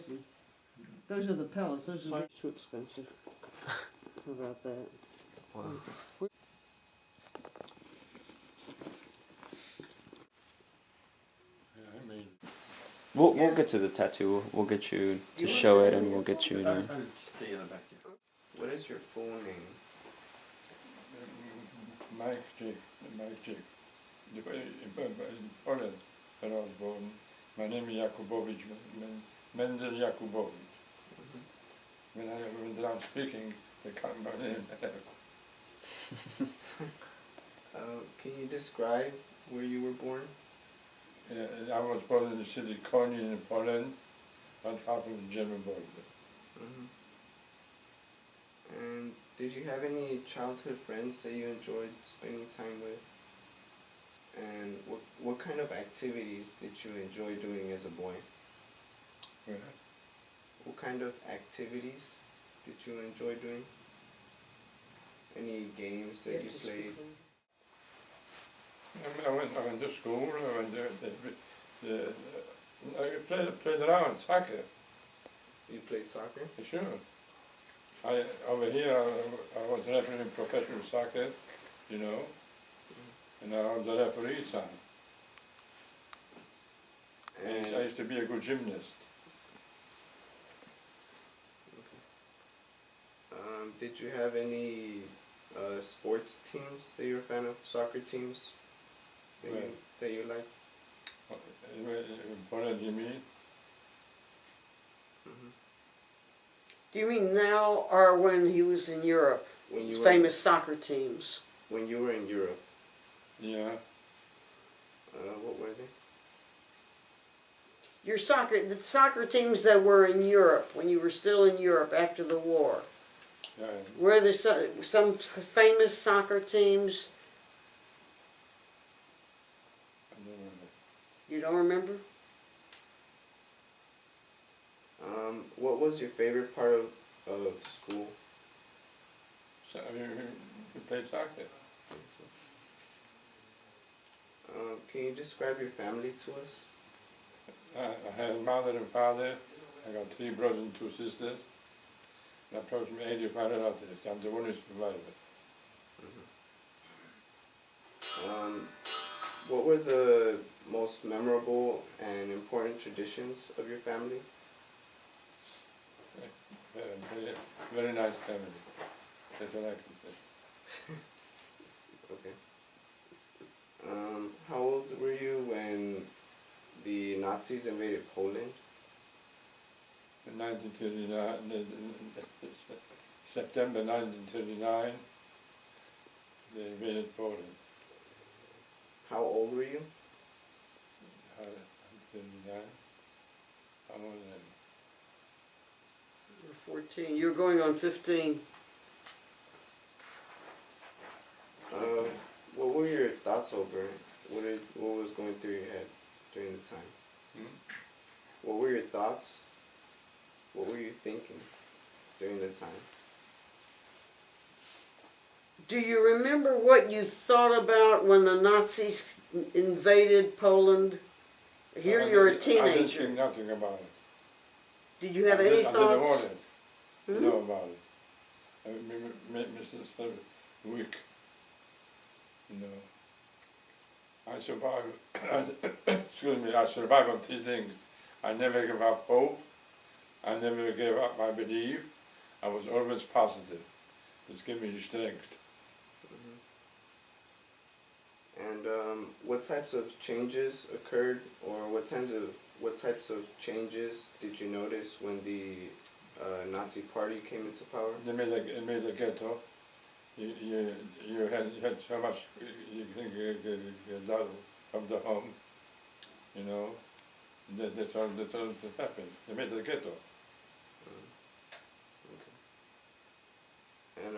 pricey. Those are the pellets. Those are Too expensive. How about that? Wow. We'll get to the tattoo. We'll get you to show it, and we'll get you to. Stay in the back. What is your full name? Mike J. In Poland, when I was born, my name is Jakubowicz, Mendel Jakubowicz. When I'm speaking, they call my name. Can you describe where you were born? I was born in the city Konin in Poland, not far from the German border. And did you have any childhood friends that you enjoyed spending time with? And what kind of activities did you enjoy doing as a boy? Yeah. What kind of activities did you enjoy doing? Any games that you played? I went to school, I played around, soccer. You played soccer? Sure. Over here, I was refereeing professional soccer, you know, and I was the referee son. And I used to be a good gymnast. did you have any sports teams that you're a fan of? Soccer teams that you like? What do you mean? Do you mean now or when he was in Europe? When you His were famous soccer teams. when you were in Europe. Yeah. What were they? The soccer teams that were in Europe, when you were still in Europe after the war. Yeah. Were there some famous soccer teams? I don't know. You don't remember? What was your favorite part of school? So, we played soccer. Can you describe your family to us? I had a mother and father. I got 3 brothers and 2 sisters. And approximately 85 relatives. I'm the only survivor. What were the most memorable and important traditions of your family? Very, very nice family. That's all I can say. Okay. How old were you when the Nazis invaded Poland? In 1939, September 1939, they invaded Poland. How old were you? 1939. How old am I? You were 14. You were going on 15. What were your thoughts over it? What was going through your head during the time? What were your thoughts? What were you thinking during the time? Do you remember what you thought about when the Nazis invaded Poland? Here you're a I didn't teenager. think nothing about it. Did you have any I didn't want thoughts? it to know about it. I made myself weak. You know. I survived. Excuse me. I survived on 3 things. I never gave up hope. I never gave up my belief. I was always positive. This gave me strength. And what types of changes occurred, or what types of changes did you notice when the Nazi Party came into power? They made a ghetto. You had so much you think you get out of the home, you know. That's all that happened. They made a ghetto. Okay. And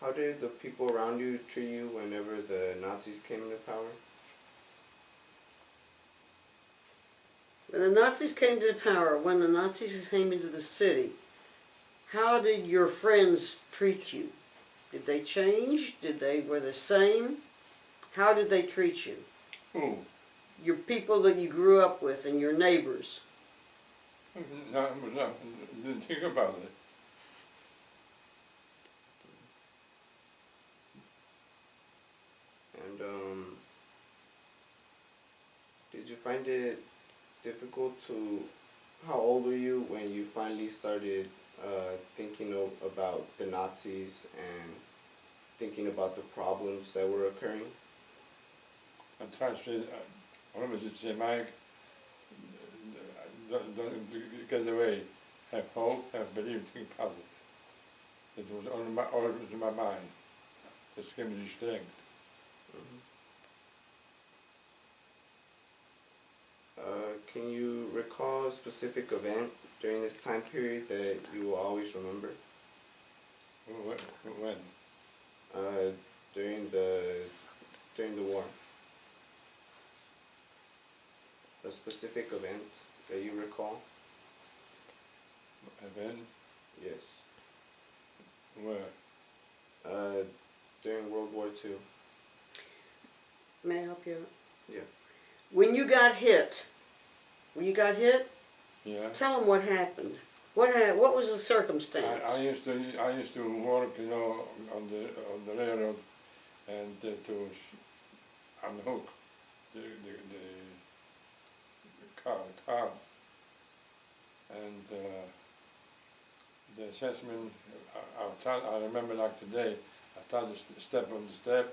how did the people around you treat you whenever the Nazis came into power? When the Nazis came to power, when the Nazis came into the city, how did your friends treat you? Did they change? Were the same? How did they treat you? Who? Your people that you grew up with and your neighbors. Didn't think about it. And did you find it difficult to? How old were you when you finally started thinking about the Nazis and thinking about the problems that were occurring? I try to say, one of us is say, Mike, don't get away. Have hope, have belief, think positive. It was always in my mind. Das gave me the strength. Can you recall a specific event during this time period that you will always remember? When? During the war. A specific event that you recall? Event? Yes. Where? During World War II. May I help you out? Yeah. When you got hit, Yeah. tell them what happened. What was the circumstance? I used to work, you know, on the railroad and on the hook, the car, and the assessment. I remember like today. I tried to step on the step.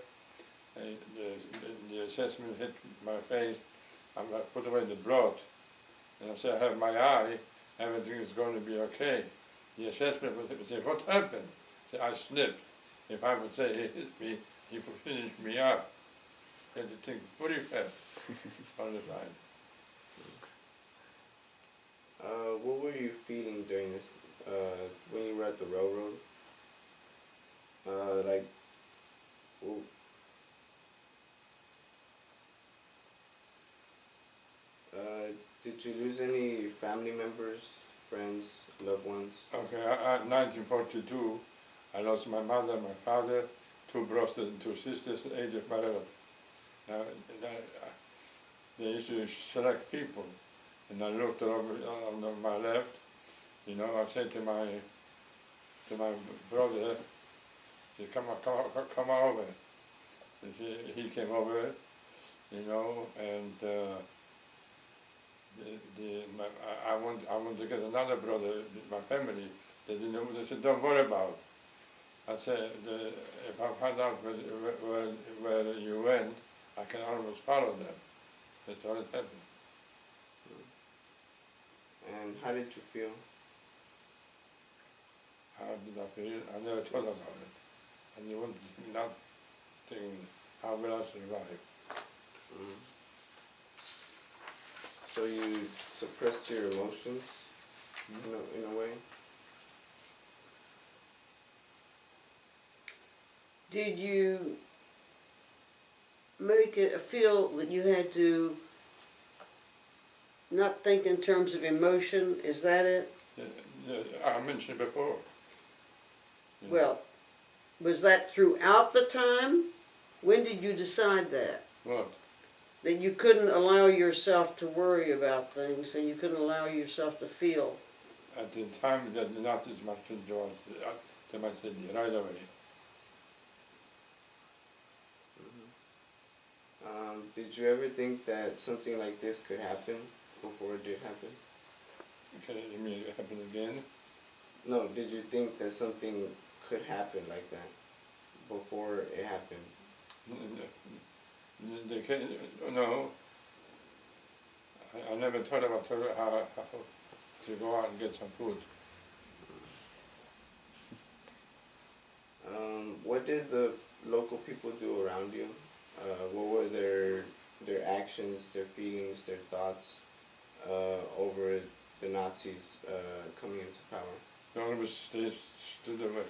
And the assessment hit my face. I put away the blood, and I said, I have my eye. Everything is going to be okay. The assessment would say, what happened? I said, I slipped. If I would say he hit me, he would finish me up. I had to think pretty fast all the time. What were you feeling during this, when you were at the railroad? Like, well, did you lose any family members, friends, loved ones? Okay, in 1942, I lost my mother, my father, 2 brothers and 2 sisters, the age of my relative. They used to select people, and I looked over on my left. You know, I said to my brother, I said, come on over. He came over, you know, and I want to get another brother, my family. They didn't know. They said, don't worry about it. I said, if I find out where you went, I can almost follow them. That's all that happened. And how did you feel? How did I feel? I never thought about it. And you want not thinking, how will I survive? Mm. So you suppressed your emotions in a way? Did you make it feel that you had to not think in terms of emotion? Is that it? I mentioned before. You know, Well, was that throughout the time? When did you decide that? what? That you couldn't allow yourself to worry about things and you couldn't allow yourself to feel? At the time that the Nazis marched into us, they might say right away. Did you ever think that something like this could happen before it did happen? Okay, you mean it happened again? No, did you think that something could happen like that before it happened? They can, no. I never thought about how to go out and get some food. What did the local people do around you? What were their actions, their feelings, their thoughts over the Nazis coming into power? They always stood away.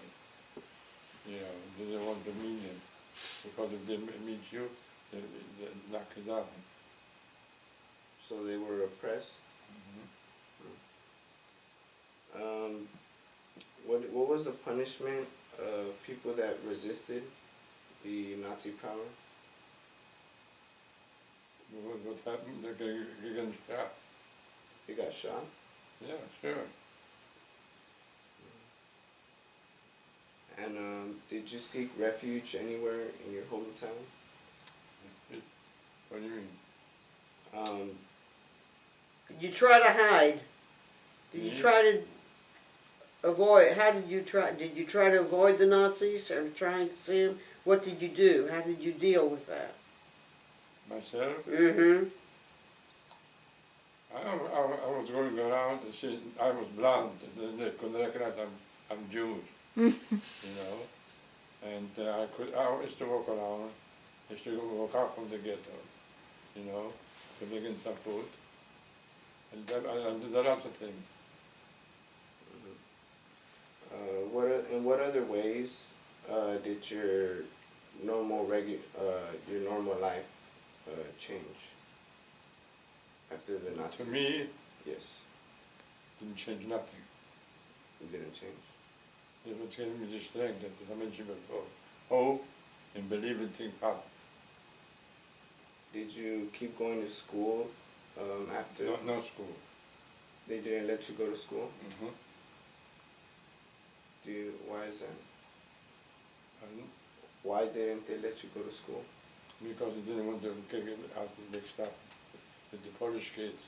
You know, they didn't want to meet him. Because if they meet you, they knock you down. So they were oppressed. What was the punishment of people that resisted the Nazi power? What happened? They get shot. You got shot? Yeah, sure. And did you seek refuge anywhere in your hometown? What do you mean? Um, Did you try to hide? Did you Me? try to avoid? How did you try? Did you try to avoid the Nazis or trying to see them? What did you do? How did you deal with that? Myself? Mm-hmm. I was going around and see, I was blind, they couldn't recognize I'm Jewish, you know. And I used to walk around, used to walk out from the ghetto, you know, to begin some food. And then I did a lot of things. in what other ways did your your normal life change after the Nazis? To me, Yes, didn't change nothing. it didn't change. It was giving me the strength, as I mentioned before, hope and believe in things possible. Did you keep going to school after? No school. They didn't let you go to school? Mm-hmm. Why is that? And Why didn't they let you go to school? because they didn't want to get out mixed up with the Polish kids.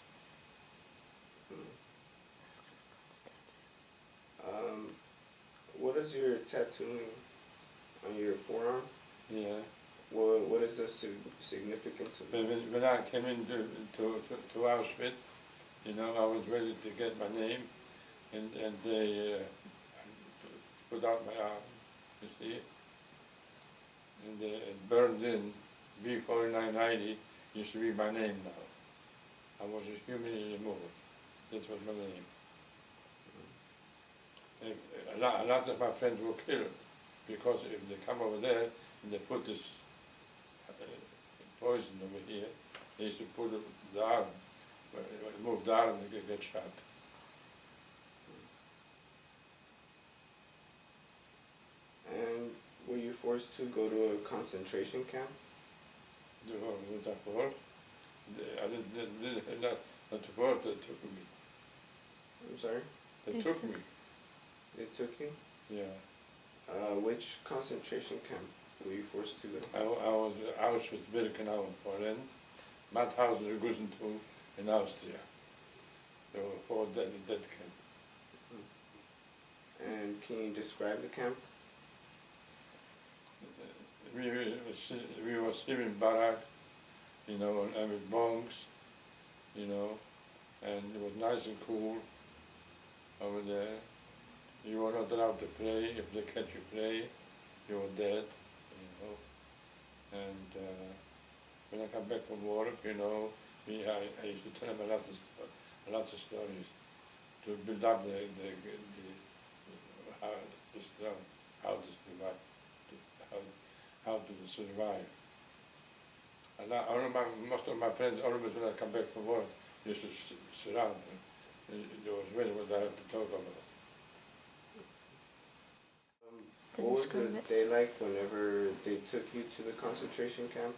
What is your tattooing on your forearm? Yeah. What is the significance of it? When I came into to Auschwitz, you know, I was ready to get my name, and they put out my arm, you see, and it burned in. B4990 used to be my name now. I was a human removal. That was my name. A lot of my friends were killed because if they come over there and they put this poison over here, they used to put the arm, move the arm and get shot. And were you forced to go to a concentration camp? Was that for? I didn't not to work, they took me. I'm sorry? They took me, They took you? yeah. Which concentration camp were you forced to go? I was Auschwitz-Birkenau in Poland, Mauthausen, Gusenthal in Austria. There were 4 dead camp. And can you describe the camp? We were sleeping in barrack, you know, and with bunks, you know, and it was nice and cool over there. You were not allowed to play. If they catch you play, you were dead, you know. And when I come back from work, you know, I used to tell them lots of stories to build up how to survive. And most of my friends, always when I come back from work, used to surround me. It was really what I had to talk about. What was the day like whenever they took you to the concentration camp?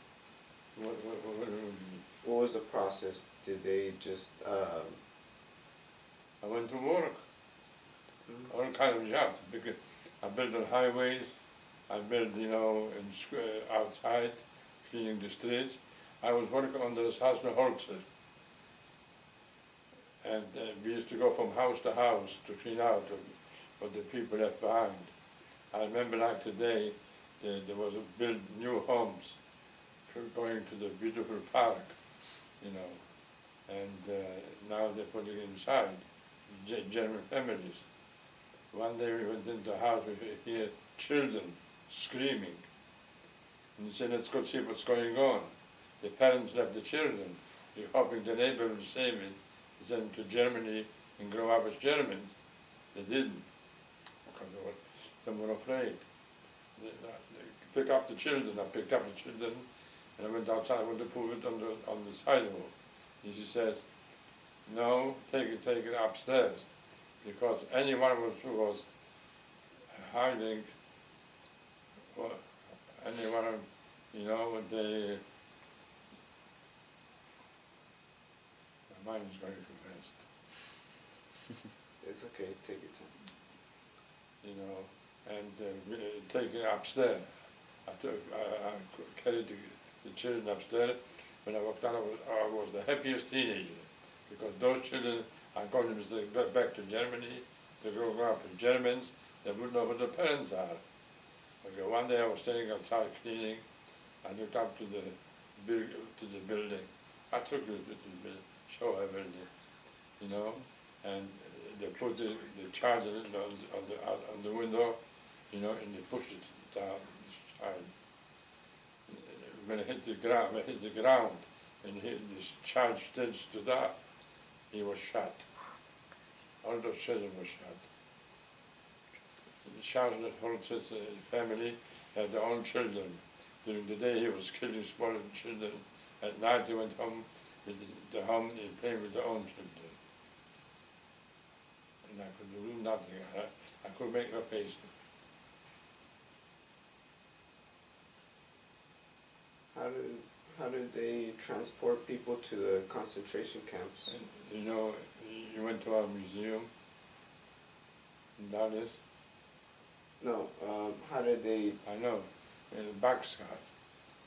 What do you mean? What was the process? Did they just, I went to work, all kind of jobs. Because I built on highways, I built, you know, outside, cleaning the streets. I was working on the Holzer. And we used to go from house to house to clean out what the people left behind. I remember like today, there was built new homes going to the beautiful park, you know. And now they're putting it inside, German families. One day we went into a house, we hear children screaming. And he said, let's go see what's going on. The parents left the children, hoping the neighbor would save it, send them to Germany and grow up as Germans. They didn't, because they were afraid. They pick up the children. I picked up the children, and I went outside, I went to put it on the sidewalk. And she says, no, take it upstairs, because anyone who was hiding, or anyone, you know, my mind is going too fast. and taken upstairs. I carried the children upstairs. When I walked out, I was the happiest teenager, because those children are going to be back to Germany. They grow up as Germans. They wouldn't know who their parents are. Okay, one day I was standing outside cleaning. I looked up to the building. I took it to the building, show everything, you know, and they put the charger on the window, you know, and they pushed it down. When it hit the ground, and this charge stood up, he was shot. All those children were shot. The sergeant holds his family had their own children. During the day he was killing small children. At night he went home, he played with their own children. And I could do nothing. I could make no face. How did they transport people to the concentration camps? And, you know, you went to our museum in Dallas. No, how did they? I know, in the boxcars.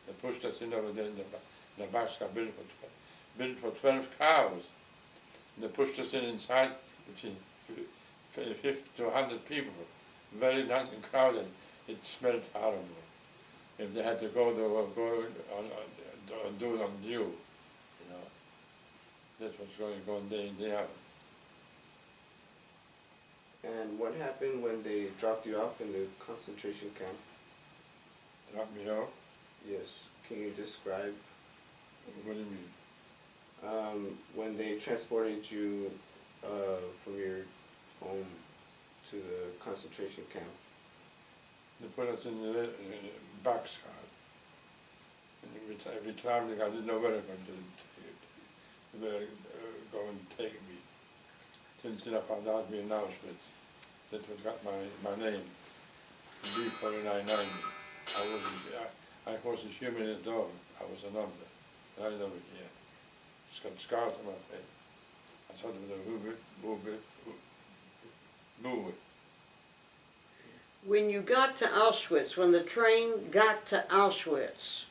They pushed us in over there in the boxcar built for 12 cows. And they pushed us in inside between 50 to 100 people. Very nice and crowded. It smelled horrible. If they had to go, they were going on do it on due. You know, that's what's going on day in, day out. And what happened when they dropped you off in the concentration camp? Drop me off? Yes. Can you describe? What do you mean? When they transported you from your home to the concentration camp. They put us in the boxcar. And every time I didn't know where they were going to take me. Until I found out me in Auschwitz. That was got my name. B4990. I was a human at all. I was a number. Right over here. It's got scars on my face. I thought it was a boo. When you got to Auschwitz, when the train got to Auschwitz,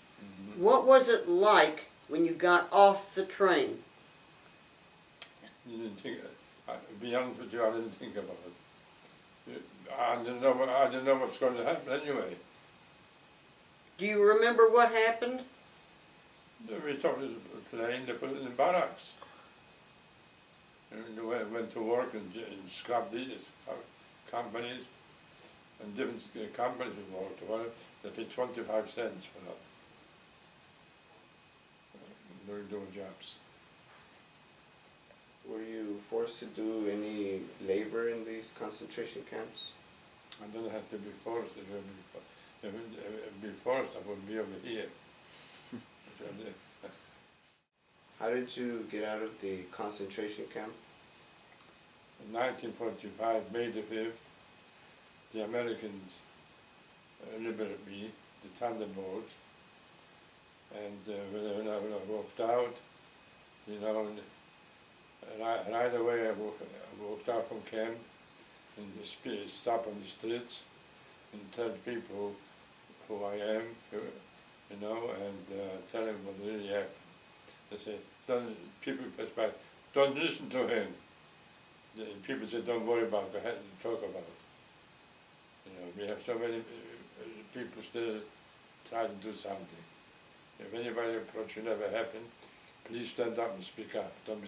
what was it like when you got off the train? You didn't think. To be honest with you, I didn't think about it. I didn't know what's going to happen anyway. Do you remember what happened? We took the plane, they put it in barracks. And they went to work in scrap dealers, companies, and different companies worked together. They paid 25 cents for that. They were doing jobs. Were you forced to do any labor in these concentration camps? I didn't have to be forced. If it be forced, I would be over here. How did you get out of the concentration camp? In 1945, May the 5th, the Americans liberated me, the Thunderbolts, and when I walked out, you know, right away I walked out from camp and stop on the streets and tell people who I am, you know, and tell them what really happened. They say, people pass by, don't listen to him. People say, don't worry about it, go ahead and talk about it. You know, we have so many people still trying to do something. If anybody approach you never happened, please stand up and speak up. Don't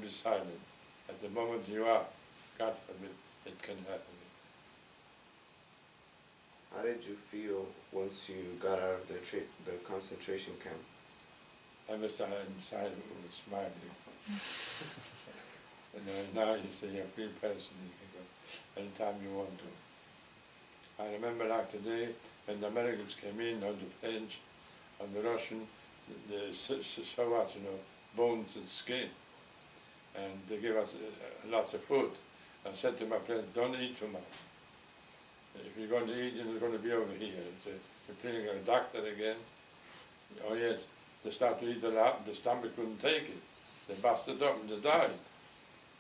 be silent. At the moment you are, God forbid, it can happen. How did you feel once you got out of the concentration camp? I was inside was smiling. And now you say you're a free person, you can go anytime you want to. I remember like today, when the Americans came in, on the French, on the Russian, they show us, you know, bones and skin. And they gave us lots of food. I said to my friends, don't eat too much. If you're going to eat, you're going to be over here. You're feeling a doctor again. Oh yes, they started to eat a lot, the stomach couldn't take it. They busted up and they died.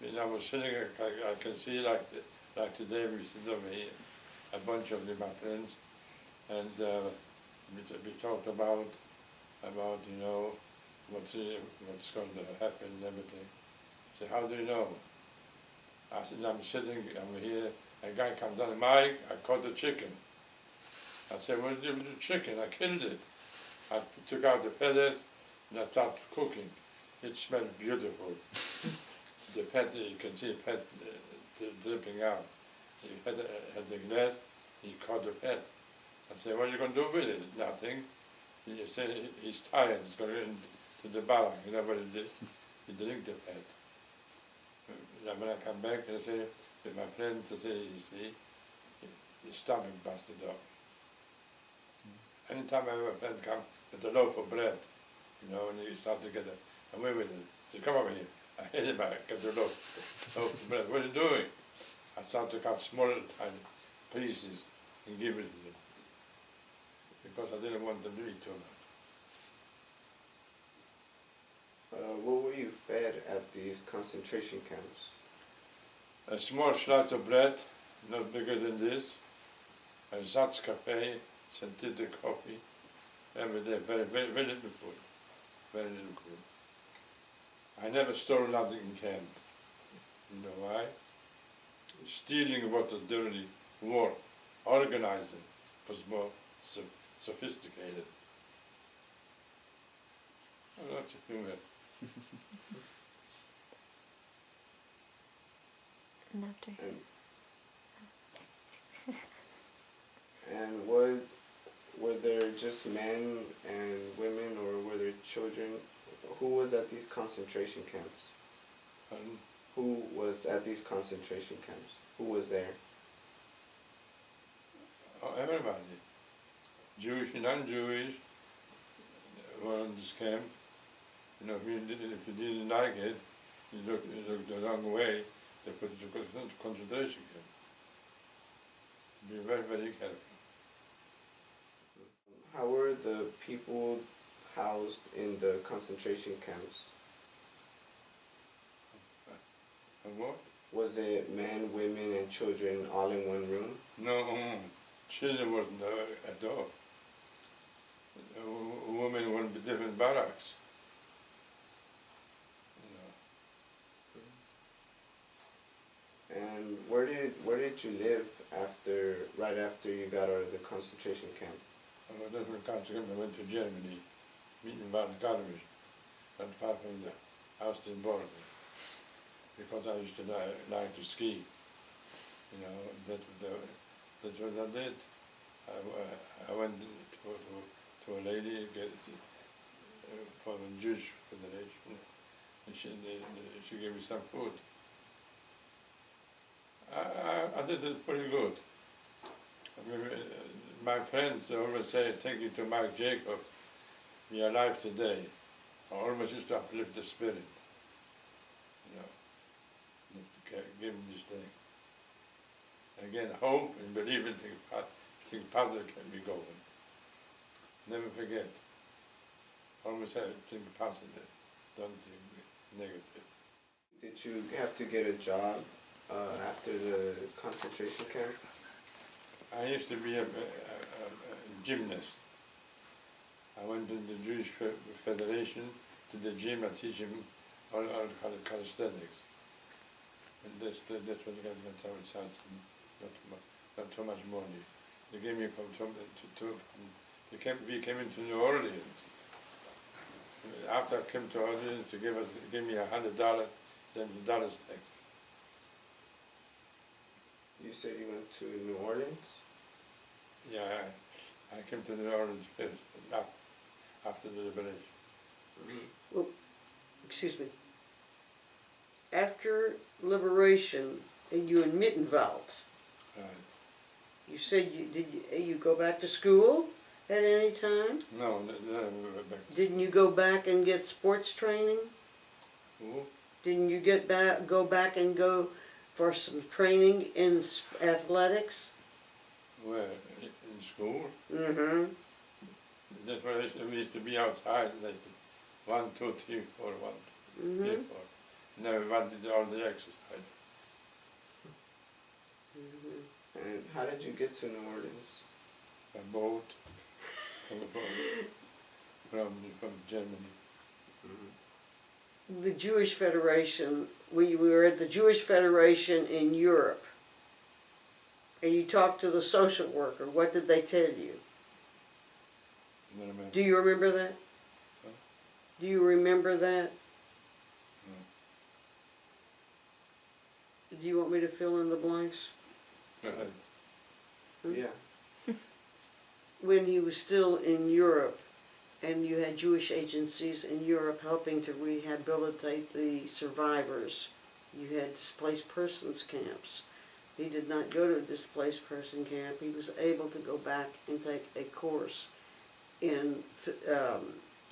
And I was sitting, I can see like today we sit over here. a bunch of my friends, and we talked about you know what's going to happen and everything. I said, how do you know? I said, I'm here, a guy comes on, Mike, I caught the chicken. I said, what did you do with the chicken? I killed it. I took out the feathers and I started cooking. It smelled beautiful. The fat, you can see fat dripping out. He had the glass, he caught the fat. I said, what are you going to do with it? Nothing. He said, he's tired, he's going to the barrack. You know what he did? He drank the fat. And when I come back, I say, with my friends, I say, you see, his stomach busted up. Anytime I have a friend come with a loaf of bread, you know, and he start to get away with it, I say, come over here. I hit him, I get the loaf of bread. What are you doing? I start to cut smaller, tiny pieces and give it to them. Because I didn't want them to eat too much. What were you fed at these concentration camps? A small slice of bread, not bigger than this, a Zatz cafe, synthetic coffee, every day, very little food, very little food. I never stole nothing in camp. You know why? Stealing was a dirty work. Organizing was more sophisticated. Oh, that's a humor. And after. And were there just men and women, or were there children? Who was at these concentration camps? Who was at these concentration camps? Who was there? Oh, everybody. Jewish and non-Jewish were in this camp. You know, if you didn't like it, you looked the wrong way, they put you to concentration camp. Be very careful. How were the people housed in the concentration camps? And what? Was it men, women, and children all in one room? No, children wasn't at all. Women were in different barracks. You know. And where did you live right after you got out of the concentration camp? I went to Germany, meeting about the economy, not far from the Austrian border, because I used to like to ski. You know, that's what I did. I went to a lady from the Jewish Federation, and she gave me some food. I did it pretty good. I mean, my friends always say, thank you to Mike Jacob, we are alive today. I always used to uplift the spirit, you know, give him this thing. Again, hope and believe in things positive can be going. Never forget. Always think positive, don't think negative. Did you have to get a job after the concentration camp? I used to be a gymnast. I went to the Jewish Federation, to the gym, I teach them all calisthenics. And that's what got not too much money. They gave me we came into New Orleans. After I came to Orleans, they gave me $100, $70 tax. You said you went to New Orleans? Yeah, I came to New Orleans first, after the liberation. Well, excuse me. After liberation, and you in Mittenwald, Right. you said you go back to school at any time? No, never back. Didn't you go back and get sports training? Who? Didn't you go back and go for some training in athletics? Where? In school? Mm-hmm. That's where we used to be outside, like 1, 2, 3, 4, 1, 2, 3, 4. Never did all the exercise. Mm-hmm. And how did you get to New Orleans? A boat from Germany. The Jewish Federation, we were at the Jewish Federation in Europe, and you talked to the social worker. What did they tell you? No, no, Do you remember that? Huh? Do you remember that? Do you want me to fill in the blanks? no. Yeah. When he was still in Europe, and you had Jewish agencies in Europe helping to rehabilitate the survivors, you had displaced persons camps. He did not go to a displaced person camp. He was able to go back and take a course in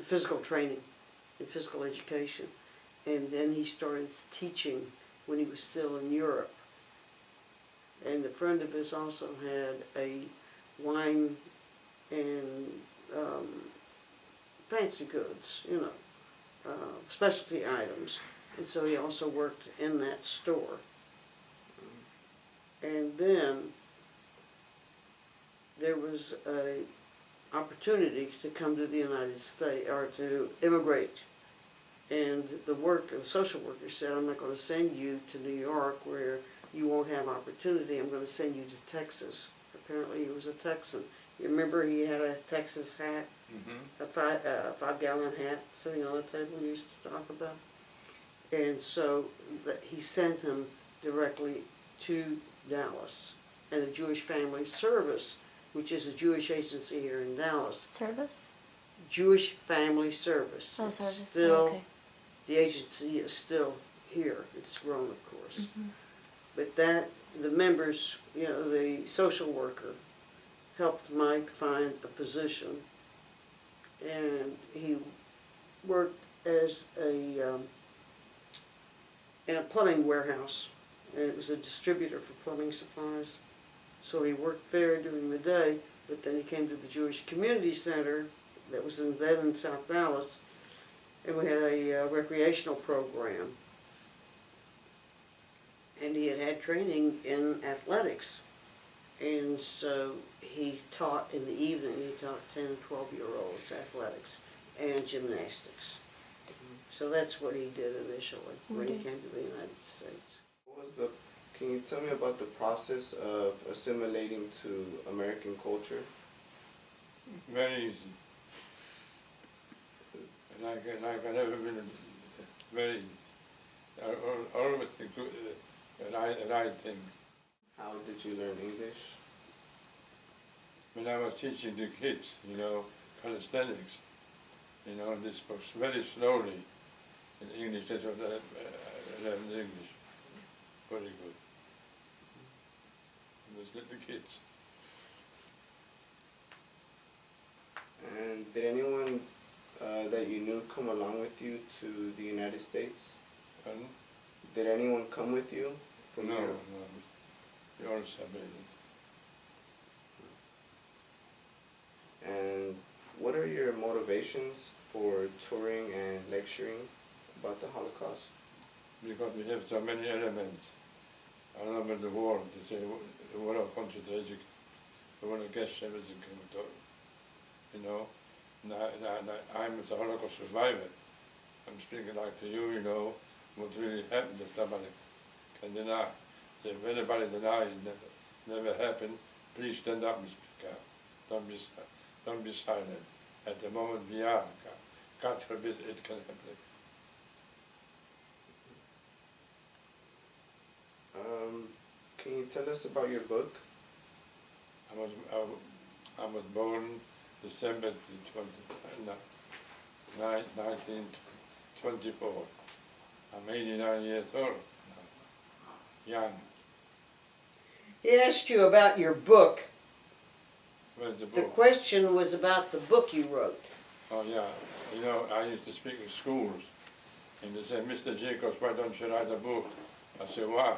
physical training, in physical education. And then he started teaching when he was still in Europe. And a friend of his also had a wine and fancy goods, you know, specialty items. And so he also worked in that store. And then there was a opportunity to come to the United States, or to immigrate. And the social worker said, I'm not going to send you to New York where you won't have opportunity. I'm going to send you to Texas. Apparently he was a Texan. You remember he had a Texas hat, Mm-hmm. a 5-gallon hat sitting on the table we used to talk about? And so he sent him directly to Dallas. And the Jewish Family Service, which is a Jewish agency here in Dallas. Service? Jewish Family Service. Oh, It's service. Still, Oh, okay. the agency is still here. It's grown, of course. Mm-hmm. But the members, you know, the social worker helped Mike find a position. And he worked as in a plumbing warehouse. And it was a distributor for plumbing supplies. So he worked there during the day, but then he came to the Jewish Community Center that was then in South Dallas, and we had a recreational program. And he had had training in athletics. And so he taught in the evening, he taught 10 and 12-year-olds athletics and gymnastics. So that's what he did initially when he came to the United States. Can you tell me about the process of assimilating to American culture? Very easy. Like I never been very, always the right thing. How did you learn English? When I was teaching the kids, you know, calisthenics, you know, this was very slowly in English. That's what I learned English. Very good. It was little kids. And did anyone that you knew come along with you to the United States? And Did anyone come with you from no, Europe? we all separated. And what are your motivations for touring and lecturing about the Holocaust? Because we have so many elements all over the world. They say the war of concentration, the war of gas chambers and crematorium. You know, I'm a Holocaust survivor. I'm speaking like to you, you know, what really happened that nobody can deny. So if anybody denies it never happened, please stand up and speak out. Don't be silent. At the moment we are, God forbid it can happen. Can you tell us about your book? I was born December 1924. I'm 89 years old now, young. He asked you about your book. Where's the The book? question was about the book you wrote. Oh yeah, you know, I used to speak in schools, and they said, Mr. Jacobs, why don't you write a book? I said, why?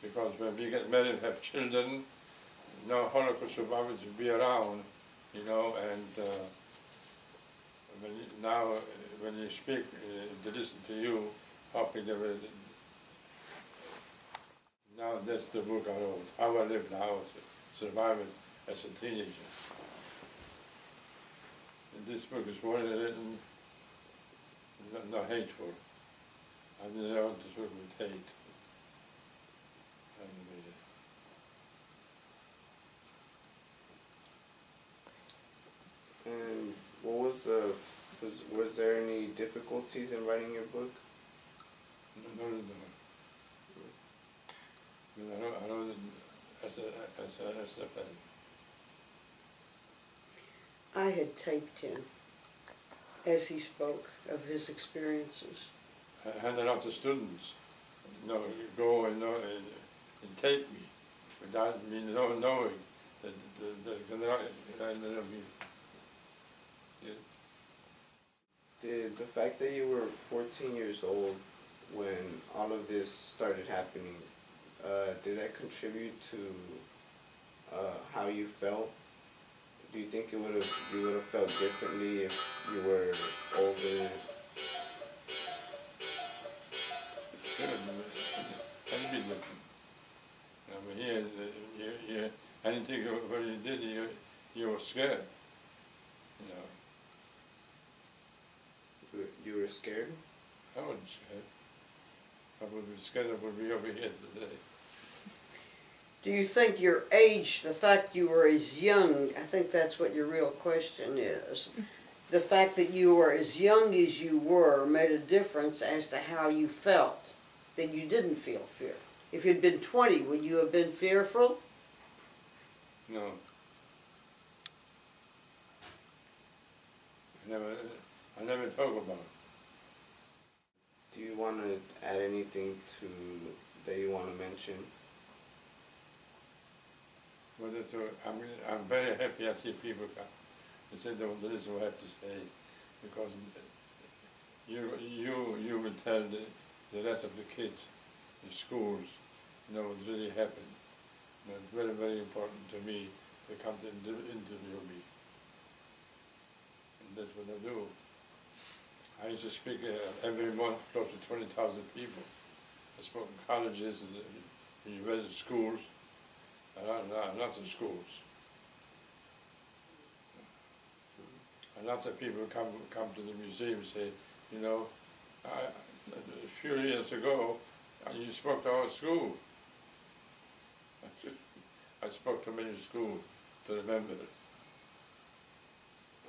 Because when we get married and have children, no Holocaust survivors will be around, you know, and when you speak, they listen to you, hoping they will Now that's the book I wrote, How I Live Now, Surviving as a Teenager. And this book is more written, not hateful. I didn't write this book with hate. And what was there any difficulties in writing your book? No. I wrote it as a friend. I had taped him as he spoke of his experiences. I had a lot of students, go and tape me without me knowing that they're going to be. Did the fact that you were 14 years old when all of this started happening, did that contribute to how you felt? Do you think you would have felt differently if you were older? I'd be different. I mean, here, anything what you did, you were scared. You were scared? I wasn't scared. I would be scared I would be over here today. Do you think your age, the fact you were as young, I think that's what your real question is, the fact that you were as young as you were made a difference as to how you felt, that you didn't feel fear? If you'd been 20, would you have been fearful? No. I never talk about it. Do you want to add anything that you want to mention? But I'm very happy I see people come. They say, this is what I have to say, because you will tell the rest of the kids, the schools, what really happened. It's very, very important to me to come to interview me. And that's what I do. I used to speak every month close to 20,000 people. I spoke in colleges and university schools, lots of schools. And lots of people come to the museum and say, a few years ago, you spoke to our school. I spoke to many schools to remember it.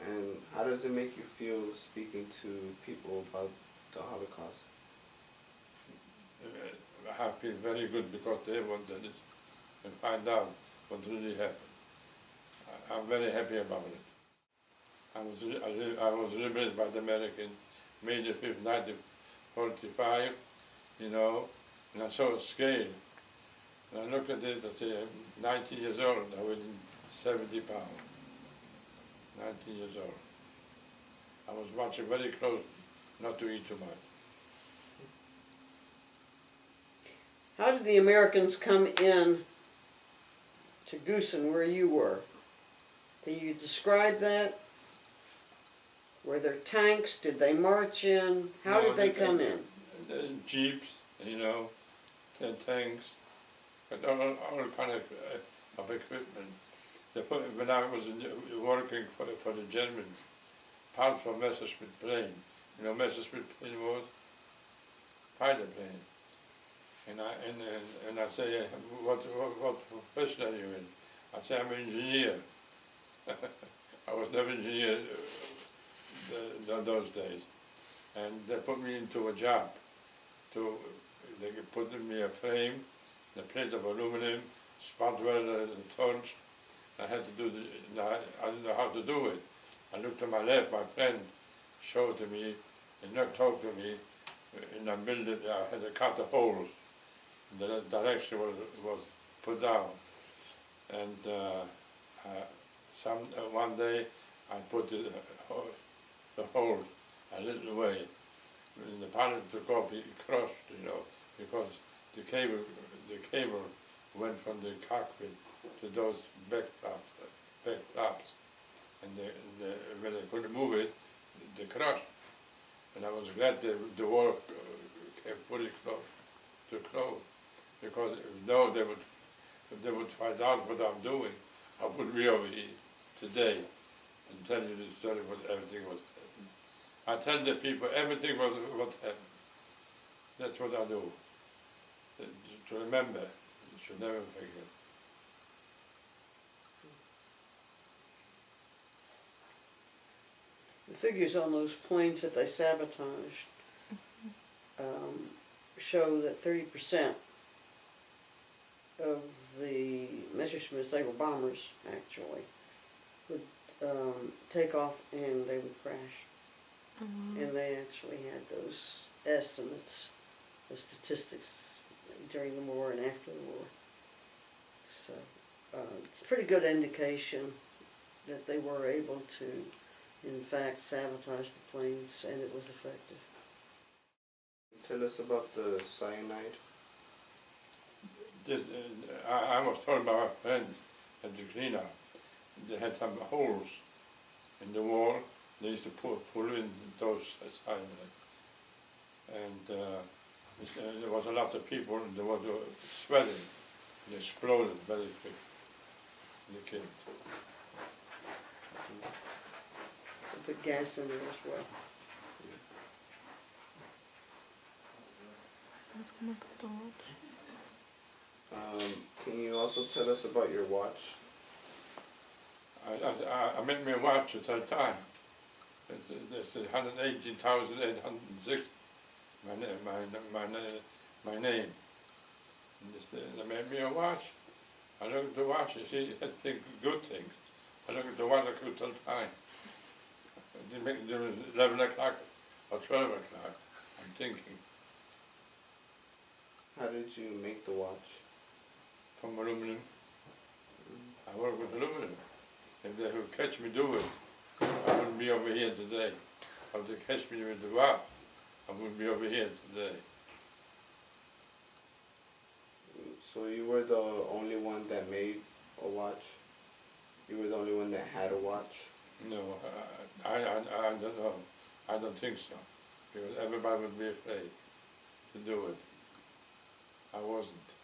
And how does it make you feel speaking to people about the Holocaust? I feel very good because they wanted it and find out what really happened. I'm very happy about it. I was liberated by the Americans May the 5th, 1945, and I saw a scale. And I looked at it, I say, I'm 19 years old, I weighed 70 pounds. 19 years old. I was watching very closely, not to eat too much. How did the Americans come in to Goosen, where you were? Can you describe that? Were there tanks? Did they march in? How did they come in? Jeeps, 10 tanks, but all kind of equipment. When I was working for the Germans, parts for Messerschmitt plane. Messerschmitt plane was fighter plane. And I say, what profession are you in? I say, I'm an engineer. I was never an engineer those days. And they put me into a job. They put in me a frame, a plate of aluminum, spot welder and torch. I had to do I didn't know how to do it. I looked to my left, my friend showed to me, and not talked to me, and I built it, I had to cut the holes. The direction was put down. And one day I put the hole a little way. When the pilot took off, he crushed, because the cable went from the cockpit to those back flaps. And when they couldn't move it, they crushed. And I was glad the war kept pretty close, because know if they would find out what I'm doing, I wouldn't be over here today and tell you the story what everything was happening. I tell the people everything what happened. That's what I do. To remember, you should never forget. The figures on those planes that they sabotaged show that 30% of the Messerschmitts, they were bombers actually, would take off and they would crash. And they actually had those estimates, the statistics during the war and after the war. So it's a pretty good indication that they were able to, in fact, sabotage the planes, and it was effective. Tell us about the cyanide. This, I was told by my friend at the cleanup, they had some holes in the wall. They used to pull in those cyanide. And there was a lot of people, and they were sweating, and exploded very quick. And they killed. They put gas in there as well. Can you also tell us about your watch? I made me a watch at that time. It's 118,806. My name. And they made me a watch. I look at the watch. You see, I think good things. I look at the watch. I could tell time. It was 11 o'clock or 12 o'clock. I'm thinking. How did you make the watch? From aluminum. I work with aluminum. If they would catch me doing it, I wouldn't be over here today. If they catch me with the watch, I wouldn't be over here today. So you were the only one that made a watch? You were the only one that had a watch? No, I don't know. I don't think so. Because everybody would be afraid to do it. I wasn't.